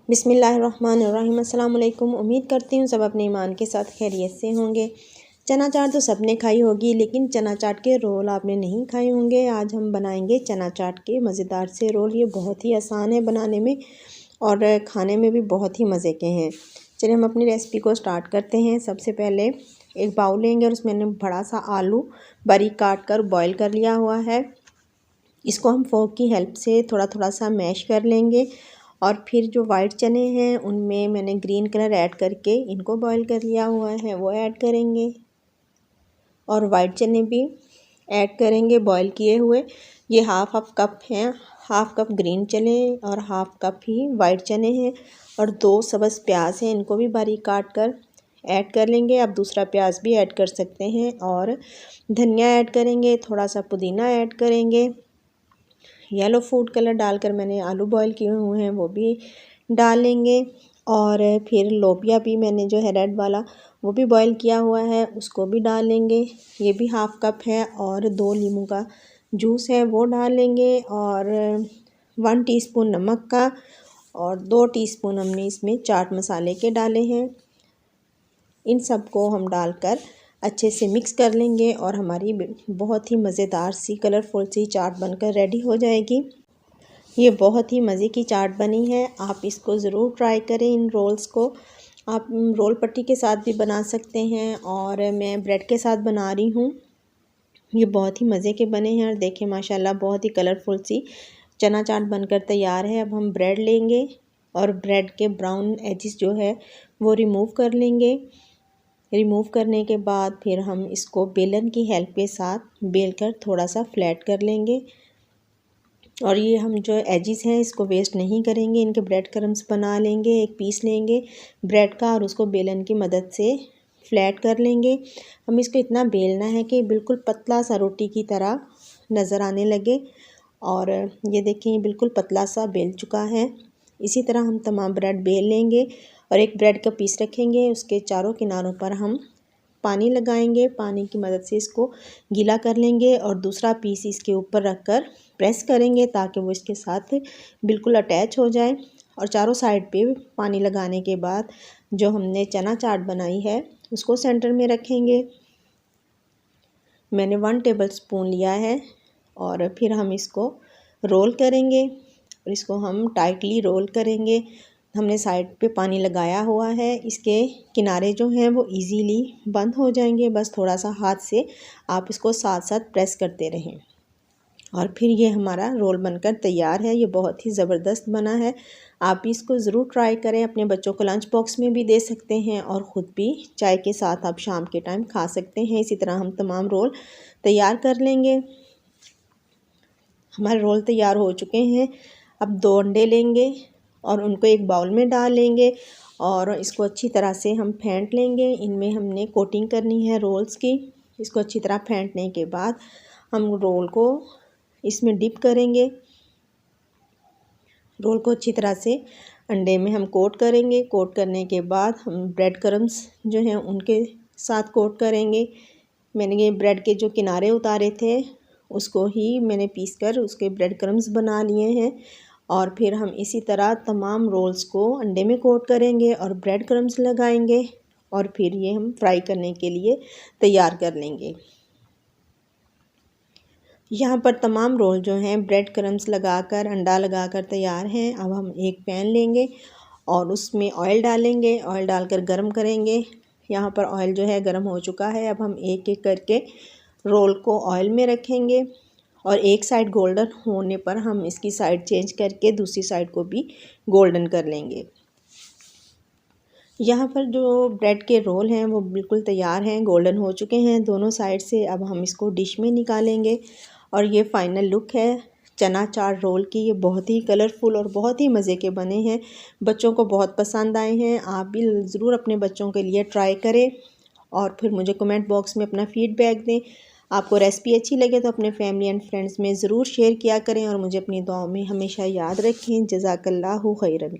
बिस्मिल्लाहिर्रहमानिर्रहीम। अस्सलाम वालेकुम। उम्मीद करती हूँ सब अपने ईमान के साथ खैरियत से होंगे। चना चाट तो सबने खाई होगी, लेकिन चना चाट के रोल आपने नहीं खाए होंगे। आज हम बनाएंगे चना चाट के मज़ेदार से रोल। ये बहुत ही आसान है बनाने में और खाने में भी बहुत ही मज़े के हैं। चलिए हम अपनी रेसिपी को स्टार्ट करते हैं। सबसे पहले एक बाउल लेंगे और उसमें मैंने बड़ा सा आलू बारीक काट कर बॉयल कर लिया हुआ है। इसको हम फोक की हेल्प से थोड़ा थोड़ा सा मैश कर लेंगे और फिर जो वाइट चने हैं उनमें मैंने ग्रीन कलर ऐड करके इनको बॉईल कर लिया हुआ है, वो ऐड करेंगे और वाइट चने भी ऐड करेंगे बॉईल किए हुए। ये हाफ कप हैं, हाफ कप ग्रीन चने और हाफ कप ही वाइट चने हैं और 2 सब्ज़ प्याज हैं, इनको भी बारीक काट कर ऐड कर लेंगे। आप दूसरा प्याज भी ऐड कर सकते हैं और धनिया ऐड करेंगे, थोड़ा सा पुदीना ऐड करेंगे। येलो फूड कलर डालकर मैंने आलू बॉईल किए हुए हैं वो भी डालेंगे और फिर लोबिया भी मैंने जो है रेड वाला वो भी बॉईल किया हुआ है उसको भी डालेंगे। ये भी हाफ कप है और 2 नींबू का जूस है वो डालेंगे और 1 टीस्पून नमक का और 2 टीस्पून हमने इसमें चाट मसाले के डाले हैं। इन सबको हम डालकर अच्छे से मिक्स कर लेंगे और हमारी बहुत ही मज़ेदार सी कलरफुल सी चाट बनकर रेडी हो जाएगी। ये बहुत ही मज़े की चाट बनी है, आप इसको ज़रूर ट्राई करें। इन रोल्स को आप रोल पट्टी के साथ भी बना सकते हैं और मैं ब्रेड के साथ बना रही हूँ। ये बहुत ही मज़े के बने हैं और देखें माशाल्लाह बहुत ही कलरफुल सी चना चाट बनकर तैयार है। अब हम ब्रेड लेंगे और ब्रेड के ब्राउन एजिस जो है वो रिमूव कर लेंगे। रिमूव करने के बाद फिर हम इसको बेलन की हेल्प के साथ बेलकर थोड़ा सा फ्लैट कर लेंगे और ये हम जो एजिस हैं इसको वेस्ट नहीं करेंगे, इनके ब्रेड क्रम्स बना लेंगे। एक पीस लेंगे ब्रेड का और उसको बेलन की मदद से फ्लैट कर लेंगे। हम इसको इतना बेलना है कि बिल्कुल पतला सा रोटी की तरह नज़र आने लगे और ये देखें बिल्कुल पतला सा बेल चुका है। इसी तरह हम तमाम ब्रेड बेल लेंगे और एक ब्रेड का पीस रखेंगे, उसके चारों किनारों पर हम पानी लगाएंगे। पानी की मदद से इसको गीला कर लेंगे और दूसरा पीस इसके ऊपर रखकर प्रेस करेंगे ताकि वो इसके साथ बिल्कुल अटैच हो जाए। और चारों साइड पे पानी लगाने के बाद जो हमने चना चाट बनाई है उसको सेंटर में रखेंगे। मैंने 1 टेबलस्पून लिया है और फिर हम इसको रोल करेंगे और इसको हम टाइटली रोल करेंगे। हमने साइड पे पानी लगाया हुआ है, इसके किनारे जो हैं वो इजीली बंद हो जाएंगे। बस थोड़ा सा हाथ से आप इसको साथ साथ प्रेस करते रहें और फिर ये हमारा रोल बनकर तैयार है। ये बहुत ही ज़बरदस्त बना है, आप भी इसको ज़रूर ट्राई करें। अपने बच्चों को लंच बॉक्स में भी दे सकते हैं और ख़ुद भी चाय के साथ आप शाम के टाइम खा सकते हैं। इसी तरह हम तमाम रोल तैयार कर लेंगे। हमारे रोल तैयार हो चुके हैं। अब 2 अंडे लेंगे और उनको एक बाउल में डाल लेंगे और इसको अच्छी तरह से हम फेंट लेंगे। इनमें हमने कोटिंग करनी है रोल्स की। इसको अच्छी तरह फेंटने के बाद हम रोल को इसमें डिप करेंगे। रोल को अच्छी तरह से अंडे में हम कोट करेंगे। कोट करने के बाद हम ब्रेड क्रम्स जो हैं उनके साथ कोट करेंगे। मैंने ये ब्रेड के जो किनारे उतारे थे उसको ही मैंने पीस कर उसके ब्रेड क्रम्स बना लिए हैं और फिर हम इसी तरह तमाम रोल्स को अंडे में कोट करेंगे और ब्रेड क्रम्स लगाएंगे और फिर ये हम फ्राई करने के लिए तैयार कर लेंगे। यहाँ पर तमाम रोल जो हैं ब्रेड क्रम्स लगाकर अंडा लगाकर तैयार हैं। अब हम एक पैन लेंगे और उसमें ऑयल डालेंगे, ऑयल डालकर गर्म करेंगे। यहाँ पर ऑयल जो है गर्म हो चुका है। अब हम एक एक करके रोल को ऑयल में रखेंगे और एक साइड गोल्डन होने पर हम इसकी साइड चेंज करके दूसरी साइड को भी गोल्डन कर लेंगे। यहाँ पर जो ब्रेड के रोल हैं वो बिल्कुल तैयार हैं, गोल्डन हो चुके हैं दोनों साइड से। अब हम इसको डिश में निकालेंगे और ये फाइनल लुक है चना चाट रोल की। ये बहुत ही कलरफुल और बहुत ही मज़े के बने हैं, बच्चों को बहुत पसंद आए हैं। आप भी ज़रूर अपने बच्चों के लिए ट्राई करें और फिर मुझे कमेंट बॉक्स में अपना फ़ीडबैक दें। आपको रेसिपी अच्छी लगे तो अपने फैमिली एंड फ्रेंड्स में ज़रूर शेयर किया करें और मुझे अपनी दुआओं में हमेशा याद रखें। जज़ाकल्लाहु खैरन।